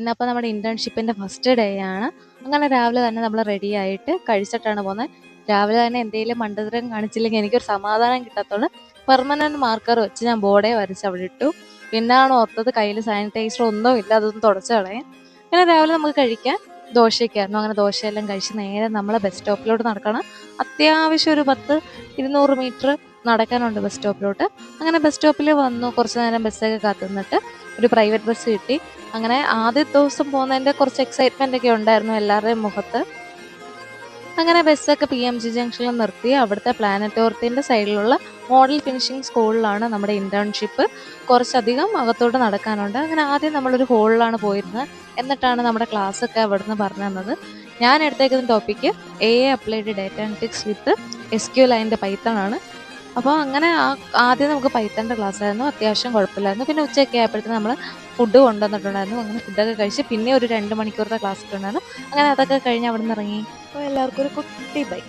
ഇന്നപ്പോൾ നമ്മുടെ ഇന്റേൺഷിപ്പിന്റെ first day ആണ്. അങ്ങനെ രാവിലെ തന്നെ നമ്മൾ റെഡി ആയിട്ട് കഴിച്ചിട്ടാണ് പോകുന്നത്. രാവിലെ തന്നെ എന്തെങ്കിലും മണ്ടത്തരം കാണിച്ചില്ലെങ്കിൽ എനിക്കൊരു സമാധാനം കിട്ടാത്തതുകൊണ്ട് പെർമനന്റ് മാർക്കർ വെച്ച് ഞാൻ ബോർഡേ വരച്ച് അവിടെ ഇട്ടു. പിന്നാണ് ഓർത്തത് കയ്യിൽ സാനിറ്റൈസർ ഒന്നും ഇല്ല, അതൊന്നും തുടച്ചു കളയാൻ. അങ്ങനെ രാവിലെ നമുക്ക് കഴിക്കാൻ ദോശയൊക്കെയായിരുന്നു. അങ്ങനെ ദോശയെല്ലാം കഴിച്ച് നേരെ നമ്മൾ ബസ് സ്റ്റോപ്പിലോട്ട് നടക്കണം. അത്യാവശ്യം ഒരു 200 മീറ്റർ നടക്കാനുണ്ട് ബസ് സ്റ്റോപ്പിലോട്ട്. അങ്ങനെ ബസ് സ്റ്റോപ്പിൽ വന്നു, കുറച്ച് നേരം ബസ്സൊക്കെ കാത്തു നിന്നിട്ട് ഒരു പ്രൈവറ്റ് ബസ് കിട്ടി. അങ്ങനെ ആദ്യ ദിവസം പോകുന്നതിൻ്റെ കുറച്ച് എക്സൈറ്റ്മെൻ്റ് ഒക്കെ ഉണ്ടായിരുന്നു എല്ലാവരുടെയും മുഖത്ത്. അങ്ങനെ ബസ്സൊക്കെ PMG ജംഗ്ഷനിൽ നിർത്തി. അവിടുത്തെ പ്ലാനറ്റോറിയത്തിൻ്റെ സൈഡിലുള്ള മോഡൽ ഫിനിഷിംഗ് സ്കൂളിലാണ് നമ്മുടെ ഇൻറ്റേൺഷിപ്പ്. കുറച്ചധികം അകത്തോട്ട് നടക്കാനുണ്ട്. അങ്ങനെ ആദ്യം നമ്മളൊരു ഹോളിലാണ് പോയിരുന്നത്. എന്നിട്ടാണ് നമ്മുടെ ക്ലാസ്സൊക്കെ അവിടുന്ന് പറഞ്ഞു തന്നത്. ഞാൻ എടുത്തേക്കുന്ന topic AI applied data analytics with SQL Python ആണ്. അപ്പോൾ അങ്ങനെ ആദ്യം നമുക്ക് പൈത്തൻ്റെ ക്ലാസ് ആയിരുന്നു. അത്യാവശ്യം കുഴപ്പമില്ലായിരുന്നു. പിന്നെ ഉച്ചയൊക്കെ ആയപ്പോഴത്തേന് നമ്മൾ ഫുഡ് കൊണ്ടുവന്നിട്ടുണ്ടായിരുന്നു. അങ്ങനെ ഫുഡൊക്കെ കഴിച്ച് പിന്നെ ഒരു 2 മണിക്കൂറത്തെ ക്ലാസ് ഒക്കെ ഉണ്ടായിരുന്നു. അങ്ങനെ അതൊക്കെ കഴിഞ്ഞ് അവിടെ നിന്ന് ഇറങ്ങി. അപ്പോൾ എല്ലാവർക്കും ഒരു കുട്ടി ബൈ.